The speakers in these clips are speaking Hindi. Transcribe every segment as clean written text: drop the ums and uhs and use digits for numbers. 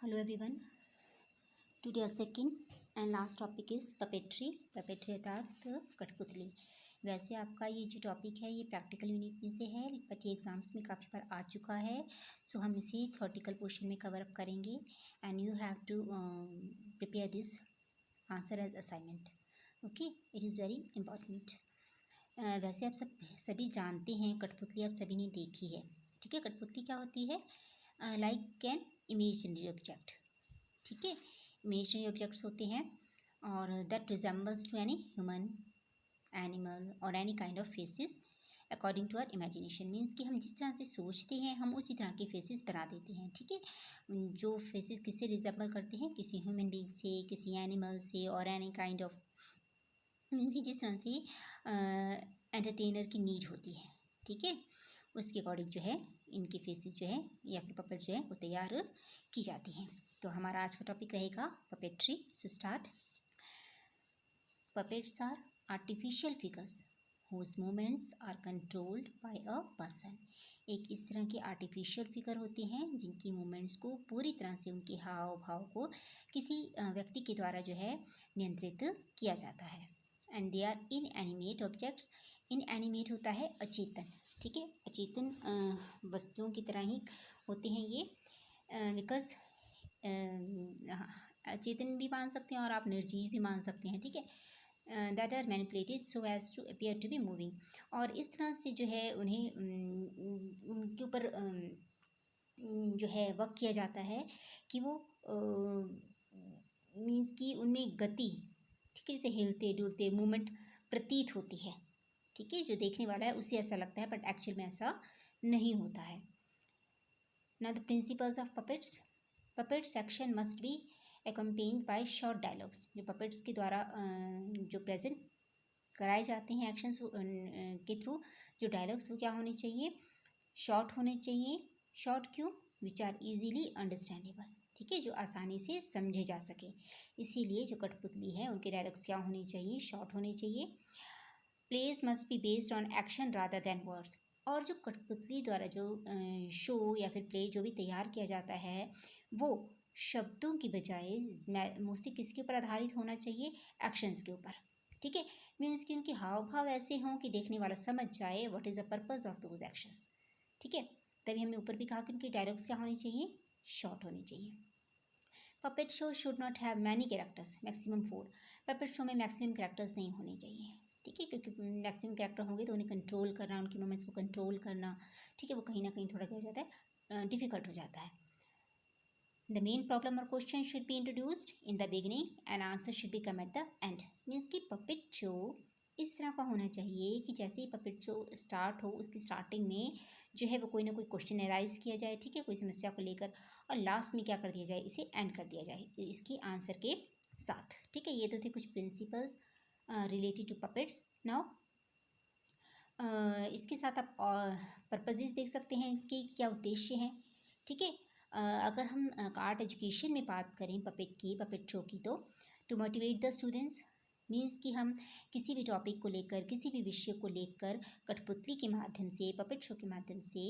Hello everyone. Today our second and last topic is puppetry. Puppetry अर्थात कठपुतली. वैसे आपका ये जो टॉपिक है ये प्रैक्टिकल यूनिट में से है, बट ये एग्ज़ाम्स में काफ़ी बार आ चुका है. सो हम इसे थ्योरेटिकल पोर्शन में कवर अप करेंगे and you have to prepare this answer as assignment. Okay, it is very important. वैसे आप सभी जानते हैं, कठपुतली आप सभी ने देखी है. ठीक है, कठपुतली क्या होती है? Like an imaginary object. ठीक है, इमेजिनरी ऑब्जेक्ट्स होते हैं और that resembles to any human, animal और any kind of faces according to our imagination. Means कि हम जिस तरह से सोचते हैं हम उसी तरह के फेसेस बना देते हैं. ठीक है, जो फेसेस किससे रिजेंबल करते हैं? किसी ह्यूमन बीइंग से, किसी एनिमल से और एनी काइंड ऑफ, मीन्स कि जिस तरह से एंटरटेनर की नीड होती है. ठीक है, उसके अकॉर्डिंग जो है इनके फेसेस जो है या फिर पपेट जो है वो तैयार की जाती हैं. तो हमारा आज का टॉपिक रहेगा puppetry. So start. Puppets are artificial figures whose movements are controlled by a person. एक इस तरह के आर्टिफिशियल फिगर होते हैं जिनकी मूवमेंट्स को पूरी तरह से, उनके हाव भाव को किसी व्यक्ति के द्वारा जो है नियंत्रित किया जाता है. And they are inanimate objects. Inanimate होता है अचेतन. ठीक है, अचेतन वस्तुओं की तरह ही होते हैं ये, बिकॉज अचेतन भी मान सकते हैं और आप निर्जीव भी मान सकते हैं. ठीक है, that are manipulated so as to appear to be moving. और इस तरह से जो है उन्हें उनके ऊपर जो है वर्क किया जाता है कि वो मीन्स कि उनमें गति, ठीक है, जैसे हिलते डुलते मूवमेंट प्रतीत होती है. ठीक है, जो देखने वाला है उसे ऐसा लगता है, बट एक्चुअल में ऐसा नहीं होता है. Now the principles of puppets. Puppets action must be accompanied by short dialogues. जो पपेट्स के द्वारा जो प्रेजेंट कराए जाते हैं एक्शंस के थ्रू, जो डायलॉग्स वो क्या होने चाहिए? शॉर्ट होने चाहिए. शॉर्ट क्यों? Which are easily understandable. ठीक है, जो आसानी से समझे जा सके. इसीलिए जो कठपुतली है उनके डायलॉग्स क्या होने चाहिए? शॉर्ट होने चाहिए. Plays must be based on action rather than words. और जो कठपुतली द्वारा जो शो या फिर प्ले जो भी तैयार किया जाता है वो शब्दों की बजाय मोस्टली किसके ऊपर आधारित होना चाहिए? एक्शंस के ऊपर. ठीक है, मीन्स कि उनके हाव भाव ऐसे हों कि देखने वाला समझ जाए what is the purpose of those actions. ठीक है, तभी हमने ऊपर भी कहा कि उनके डायलॉग्स क्या होने चाहिए? शॉर्ट होने चाहिए. Puppet show should not have many characters, maximum 4. Puppet show में मैक्सिमम कैरेक्टर्स नहीं होने चाहिए. ठीक है, क्योंकि मैक्सिमम कैरेक्टर होंगे तो उन्हें कंट्रोल करना, उनकी मूवमेंट्स को कंट्रोल करना, ठीक है, वो कहीं ना कहीं थोड़ा क्या हो जाता है, डिफ़िकल्ट हो जाता है. The main problem or question should be introduced in the beginning and answer should be come at the end. Means कि पपेट शो इस तरह का होना चाहिए कि जैसे ही पपेट शो स्टार्ट हो उसकी स्टार्टिंग में जो है वो कोई ना कोई क्वेश्चन एराइज किया जाए. ठीक है, कोई समस्या को लेकर, और लास्ट में क्या कर दिया जाए? इसे एंड कर दिया जाए इसके आंसर के साथ. ठीक है, ये तो थे कुछ principles related to puppets. Now इसके साथ आप पर्पजेज देख सकते हैं, इसके क्या उद्देश्य हैं. ठीक है, अगर हम आर्ट एजुकेशन में बात करें पपेट शो की, तो to motivate the students. Means कि हम किसी भी टॉपिक को लेकर, किसी भी विषय को लेकर कठपुतली के माध्यम से, पपेट शो के माध्यम से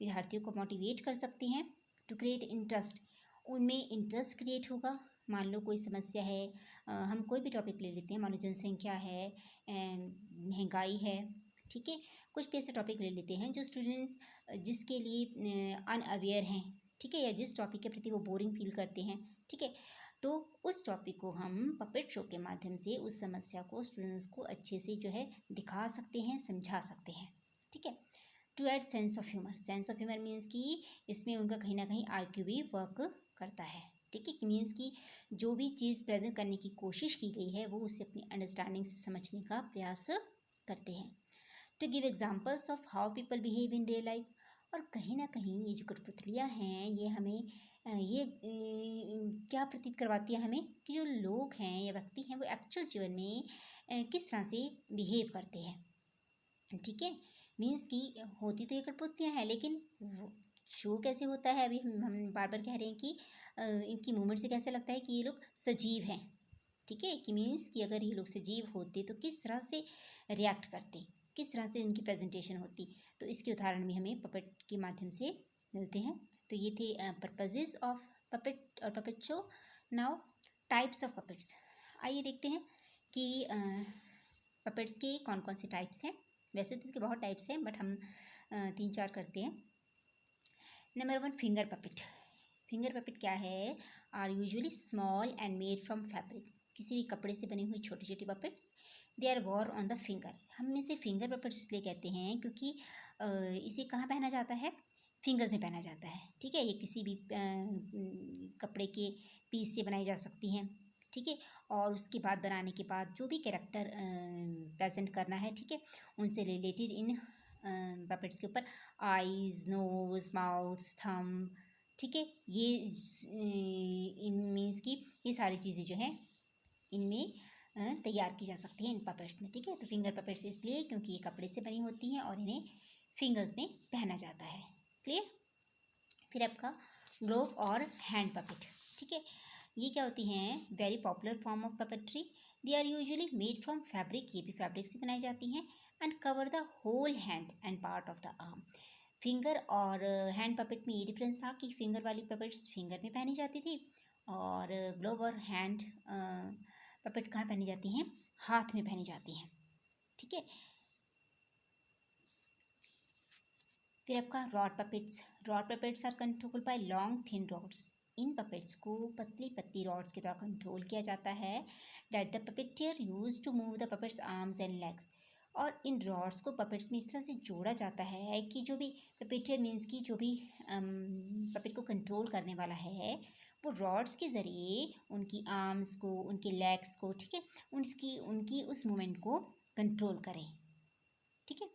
विद्यार्थियों को मोटिवेट कर सकते हैं. To create interest. उनमें इंटरेस्ट क्रिएट होगा. मान लो कोई समस्या है, हम कोई भी टॉपिक ले लेते हैं, मान लो जनसंख्या है, महंगाई है. ठीक है, कुछ भी ऐसे टॉपिक ले लेते हैं जो स्टूडेंट्स जिसके लिए अनअवेयर हैं. ठीक है, या जिस टॉपिक के प्रति वो बोरिंग फील करते हैं. ठीक है, तो उस टॉपिक को हम पपेट शो के माध्यम से उस समस्या को स्टूडेंट्स को अच्छे से जो है दिखा सकते हैं, समझा सकते हैं. ठीक है, to add sense of humour. Sense of humour means कि इसमें उनका कहीं ना कहीं IQ भी वर्क करता है. ठीक है, मीन्स कि जो भी चीज़ प्रेजेंट करने की कोशिश की गई है वो उसे अपनी अंडरस्टैंडिंग से समझने का प्रयास करते हैं. To give examples of how people behave in real life. और कहीं ना कहीं ये जो कठपुतलियाँ हैं ये हमें ये क्या प्रतीत करवाती है हमें कि जो लोग हैं या व्यक्ति हैं वो एक्चुअल जीवन में किस तरह से बिहेव करते हैं. ठीक है, मीन्स कि होती तो ये कठपुतलियाँ हैं लेकिन शो कैसे होता है, अभी हम बार बार कह रहे हैं कि इनकी मूवमेंट से कैसे लगता है कि ये लोग सजीव हैं. ठीक है, कि मीन्स कि अगर ये लोग सजीव होते तो किस तरह से रिएक्ट करते, किस तरह से उनकी प्रेजेंटेशन होती. तो इसके उदाहरण भी हमें पपेट के माध्यम से मिलते हैं. तो ये थे पर्पजेज ऑफ पपेट और puppet show. Now types of puppets, आइए देखते हैं कि पपेट्स के कौन कौन से टाइप्स हैं। वैसे तो इसके बहुत टाइप्स हैं, बट हम 3-4 करते हैं। Number 1, finger puppet. Finger puppet क्या है? Are usually small and made from fabric. किसी भी कपड़े से बनी हुई छोटी छोटी puppets, they are worn on the finger. हम इसे फिंगर पपेट्स इसलिए कहते हैं क्योंकि इसे कहाँ पहना जाता है? फिंगर्स में पहना जाता है। ठीक है, ये किसी भी कपड़े के पीस से बनाई जा सकती हैं। ठीक है, और उसके बाद बनाने के बाद जो भी कैरेक्टर प्रेजेंट करना है, ठीक है, उनसे रिलेटेड इन पपेट्स के ऊपर आईज, नोज, माउथ, थंब, ठीक है, ये इन मीन्स की ये सारी चीज़ें जो हैं इनमें तैयार की जा सकती हैं इन पपेट्स में। ठीक है, तो फिंगर पपेट्स इसलिए क्योंकि ये कपड़े से बनी होती हैं और इन्हें फिंगर्स में पहना जाता है। क्लियर? फिर आपका ग्लोव और हैंड पपेट। ठीक है, ये क्या होती हैं? Very popular form of puppetry. They are usually made from fabric, ये भी फैब्रिक से बनाई जाती हैं, and cover the whole hand and part of the arm. Finger और हैंड पपेट में ये डिफरेंस था कि फिंगर वाली पपेट्स फिंगर में पहनी जाती थी, और ग्लोव और हैंड पपेट कहाँ पहनी जाती हैं? हाथ में पहनी जाती हैं। ठीक है, फिर आपका rod puppets. Rod puppets are controlled by long thin rods. इन पपेट्स को पतली पतली रॉड्स के द्वारा कंट्रोल किया जाता है, that the puppeteer use to move the puppet's arms and legs. और इन रॉड्स को पपेट्स में इस तरह से जोड़ा जाता है कि जो भी पपेटियर मीन्स की जो भी पपेट को कंट्रोल करने वाला है, वो रॉड्स के ज़रिए उनकी आर्म्स को, उनके लेग्स को, ठीक है, उनकी उस मूवमेंट को कंट्रोल करें। ठीक है,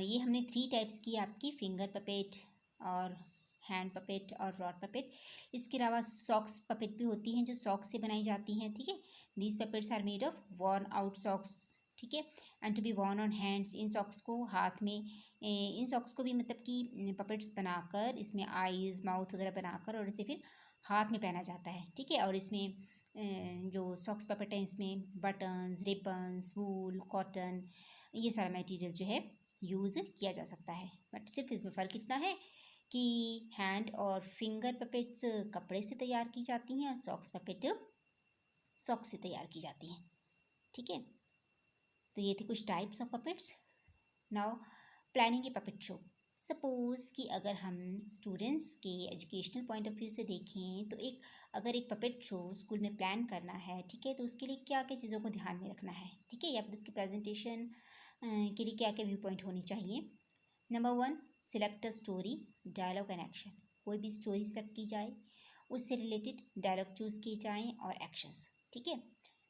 ये हमने 3 टाइप्स की आपकी, फिंगर पपेट और हैंड पपेट और रॉड पपेट। इसके अलावा सॉक्स पपेट भी होती हैं जो सॉक्स से बनाई जाती हैं। ठीक है, these puppets are made of worn out socks. ठीक है, and to be worn on hands. इन सॉक्स को हाथ में इन सॉक्स को भी मतलब कि पपेट्स बनाकर इसमें आईज, माउथ वगैरह बनाकर और इसे फिर हाथ में पहना जाता है। ठीक है, और इसमें जो सॉक्स पपेट हैं इसमें बटन्स, रिबन्स, वूल, कॉटन, ये सारा मटेरियल जो है यूज़ किया जा सकता है। बट सिर्फ इसमें फ़र्क इतना है कि हैंड और फिंगर पपेट्स कपड़े से तैयार की जाती हैं और सॉक्स पपेट सॉक्स से तैयार की जाती हैं। ठीक है, तो ये थे कुछ types of puppets. Now planning A puppet show. Suppose कि अगर हम स्टूडेंट्स के एजुकेशनल पॉइंट ऑफ व्यू से देखें तो अगर एक पपेट शो स्कूल में प्लान करना है, ठीक है, तो उसके लिए क्या क्या चीज़ों को ध्यान में रखना है, ठीक है, या फिर उसकी प्रेजेंटेशन के लिए क्या क्या व्यू पॉइंट होनी चाहिए। Number 1, select a story, dialogue and action. कोई भी स्टोरी सेलेक्ट की जाए, उससे रिलेटेड डायलॉग चूज़ किए जाएँ और एक्शंस। ठीक है,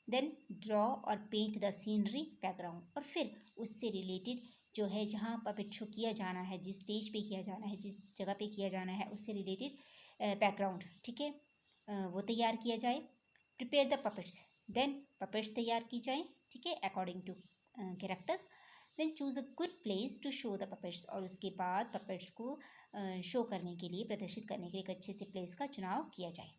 देन ड्रॉ और पेंट द सीनरी, बैकग्राउंड, और फिर उससे रिलेटेड जो है जहाँ पपेट शो किया जाना है, जिस स्टेज पे किया जाना है, जिस जगह पे किया जाना है, उससे रिलेटेड बैकग्राउंड, ठीक है, वो तैयार किया जाए। Prepare the puppets, then puppets तैयार की जाए, ठीक है, according to characters. Then choose a good place to show the puppets, और उसके बाद पपेट्स को शो करने के लिए, प्रदर्शित करने के लिए एक अच्छे से प्लेस का चुनाव किया जाए।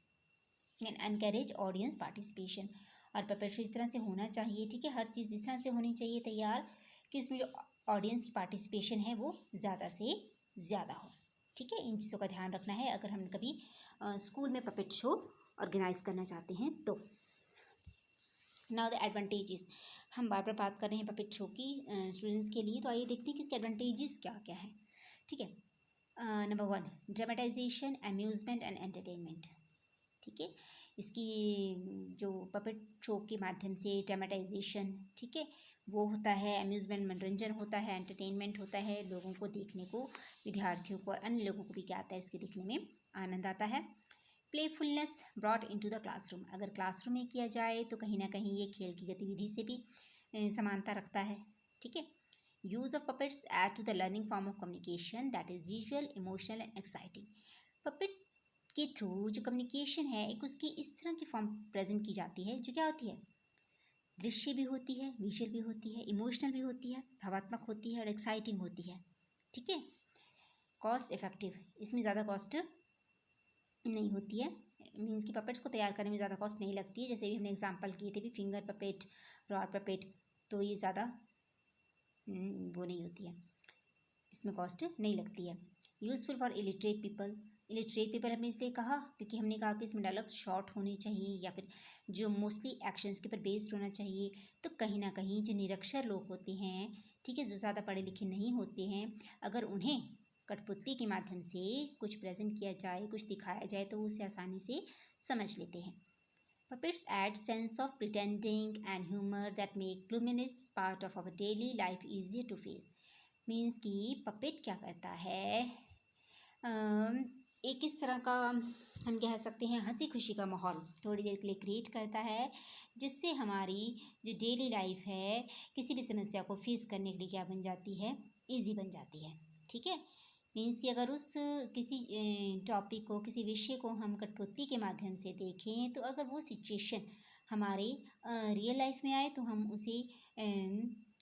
एंड एनकरेज ऑडियंस पार्टिसिपेशन, और पपेट शो इस तरह से होना चाहिए, ठीक है, हर चीज़ इस तरह से होनी चाहिए तैयार कि उसमें जो ऑडियंस की पार्टिसिपेशन है वो ज़्यादा से ज़्यादा हो। ठीक है, इन चीज़ों का ध्यान रखना है अगर हम कभी स्कूल में पपेट शो ऑर्गेनाइज करना चाहते हैं तो। नाउ द एडवांटेजेस, हम बार बार बात कर रहे हैं पपेट शो की स्टूडेंट्स के लिए, तो आइए देखते हैं कि इसके एडवांटेजेस क्या क्या है। ठीक है, number 1, dramatisation, amusement and entertainment. ठीक है, इसकी जो पपेट शो के माध्यम से ड्रामेटाइजेशन, ठीक है, वो होता है, अम्यूज़मेंट मनोरंजन होता है, एंटरटेनमेंट होता है, लोगों को देखने को, विद्यार्थियों को और अन्य लोगों को भी क्या आता है, इसके देखने में आनंद आता है। Playfulness brought into the classroom, अगर क्लासरूम में किया जाए तो कहीं ना कहीं ये खेल की गतिविधि से भी समानता रखता है। ठीक है, use of puppets add to the learning form of communication that is visual, emotional and exciting. Puppet के थ्रू जो कम्युनिकेशन है एक उसकी इस तरह की फॉर्म प्रेजेंट की जाती है जो क्या होती है, दृश्य भी होती है, विजुअल भी होती है, इमोशनल भी होती है, भावात्मक होती है और एक्साइटिंग होती है। ठीक है, कॉस्ट इफेक्टिव, इसमें ज़्यादा कॉस्ट नहीं होती है, मीन्स की पपेट्स को तैयार करने में ज़्यादा कॉस्ट नहीं लगती है, जैसे भी हमने एग्जांपल किए थे भी फिंगर पपेट, रॉड पपेट, तो ये ज़्यादा वो नहीं होती है, इसमें कॉस्ट नहीं लगती है। Useful for illiterate people, illiterate paper हमने इसलिए कहा क्योंकि हमने कहा कि इसमें डायलॉग्स शॉर्ट होने चाहिए या फिर जो मोस्टली एक्शंस के ऊपर बेस्ड होना चाहिए। तो कहीं ना कहीं जो निरक्षर लोग होते हैं, ठीक है, जो ज़्यादा पढ़े लिखे नहीं होते हैं, अगर उन्हें कठपुतली के माध्यम से कुछ प्रेजेंट किया जाए, कुछ दिखाया जाए, तो उसे आसानी से समझ लेते हैं। Puppets add sense of pretending and humor that make luminous part of our daily life easier to face. Means कि पपेट क्या करता है, एक इस तरह का हम कह सकते हैं हंसी खुशी का माहौल थोड़ी देर के लिए क्रिएट करता है, जिससे हमारी जो डेली लाइफ है किसी भी समस्या को फेस करने के लिए क्या बन जाती है, ईजी बन जाती है। ठीक है, मीन्स कि अगर उस किसी टॉपिक को, किसी विषय को हम कठपुतली के माध्यम से देखें, तो अगर वो सिचुएशन हमारे रियल लाइफ में आए तो हम उसे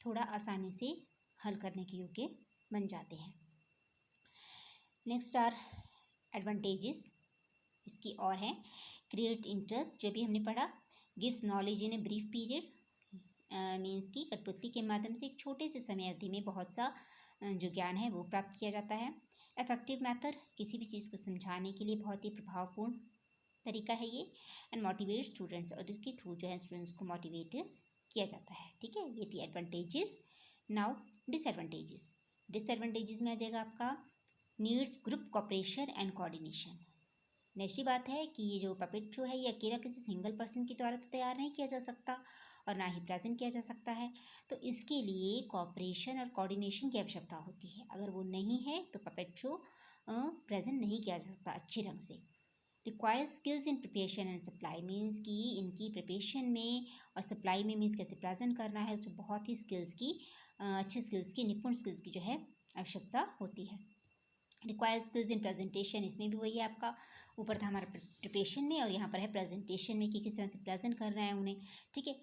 थोड़ा आसानी से हल करने के योग्य बन जाते हैं। नेक्स्ट आर एडवांटेजेस, इसकी और हैं क्रिएट इंटरेस्ट, जो भी हमने पढ़ा, gives knowledge in a brief period, means कि कठपुतली के माध्यम से एक छोटे से समय अवधि में बहुत सा जो ज्ञान है वो प्राप्त किया जाता है। इफेक्टिव मेथड, किसी भी चीज़ को समझाने के लिए बहुत ही प्रभावपूर्ण तरीका है ये। एंड मोटिवेट स्टूडेंट्स, और इसके थ्रू जो है स्टूडेंट्स को मोटिवेट किया जाता है। ठीक है, ये थी एडवांटेजेस। Now disadvantages. डिसएडवांटेजेस में आ जाएगा आपका needs group cooperation and coordination. Next बात है कि ये जो पपेट शो है ये अकेला किसी सिंगल पर्सन के द्वारा तो तैयार नहीं किया जा सकता और ना ही प्रेजेंट किया जा सकता है, तो इसके लिए कोऑपरेशन और कोऑर्डिनेशन की आवश्यकता होती है। अगर वो नहीं है तो पपेट शो प्रेजेंट नहीं किया जा सकता अच्छे ढंग से। Requires skills in preparation and supply, means कि इनकी प्रिपरेशन में और सप्लाई में, मीन्स कैसे प्रेजेंट करना है, उसमें बहुत ही स्किल्स की, अच्छे स्किल्स की, निपुण स्किल्स की जो है आवश्यकता होती है। रिक्वायर्स स्किल्स इन प्रेजेंटेशन, इसमें भी वही है आपका, ऊपर था हमारा प्रिपरेशन में और यहाँ पर है प्रेजेंटेशन में कि किस तरह से प्रेजेंट करना है उन्हें। ठीक है,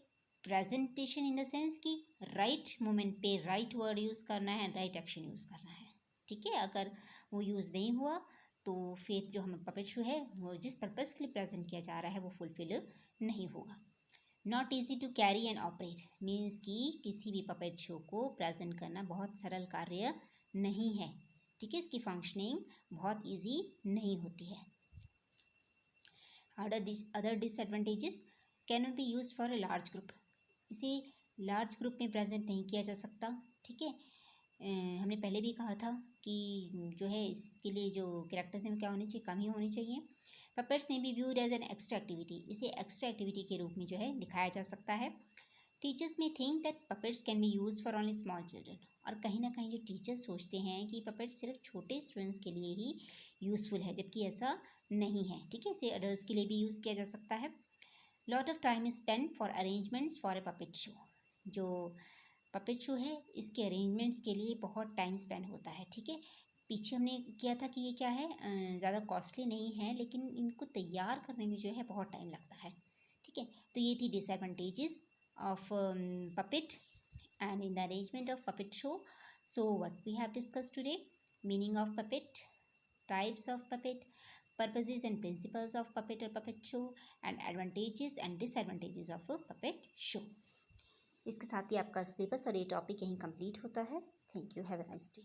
प्रेजेंटेशन इन द सेंस कि राइट मोमेंट पे राइट वर्ड यूज़ करना है, राइट एक्शन यूज़ करना है। ठीक है, अगर वो यूज़ नहीं हुआ तो फिर जो हमें पपेट शो है वो जिस पर्पज़ के लिए प्रेजेंट किया जा रहा है वो फुलफिल नहीं होगा। Not easy to carry and operate, means कि किसी भी पपेट शो को प्रेजेंट करना बहुत सरल कार्य नहीं है। ठीक है, इसकी फंक्शनिंग बहुत इजी नहीं होती है। Other disadvantages, can not be use for a large group, इसे लार्ज ग्रुप में प्रेजेंट नहीं किया जा सकता। ठीक है, हमने पहले भी कहा था कि जो है इसके लिए जो कैरेक्टर्स हैं क्या होनी चाहिए, कम ही होनी चाहिए। Puppets may be viewed as an extra activity, इसे एक्स्ट्रा एक्टिविटी के रूप में जो है दिखाया जा सकता है। टीचर्स में think that puppets can be use for only small children, और कहीं ना कहीं जो टीचर्स सोचते हैं कि पपेट सिर्फ छोटे स्टूडेंट्स के लिए ही यूज़फुल है, जबकि ऐसा नहीं है। ठीक है, इसे अडल्ट के लिए भी यूज़ किया जा सकता है। Lot of time spend for arrangements for a puppet show, जो पपेट शो है इसके अरेंजमेंट्स के लिए बहुत टाइम स्पेंड होता है। ठीक है, पीछे हमने किया था कि ये क्या है, ज़्यादा कॉस्टली नहीं है, लेकिन इनको तैयार करने में जो है बहुत टाइम लगता है। ठीक है, तो ये थी disadvantages of puppet and in the arrangement of puppet show. So what we have discussed today: meaning of puppet, types of puppet, purposes and principles of puppet or puppet show, and advantages and disadvantages of a puppet show. इसके साथ ही आपका सिलेबस और ये टॉपिक यहीं कंप्लीट होता है। Thank you, have a nice day.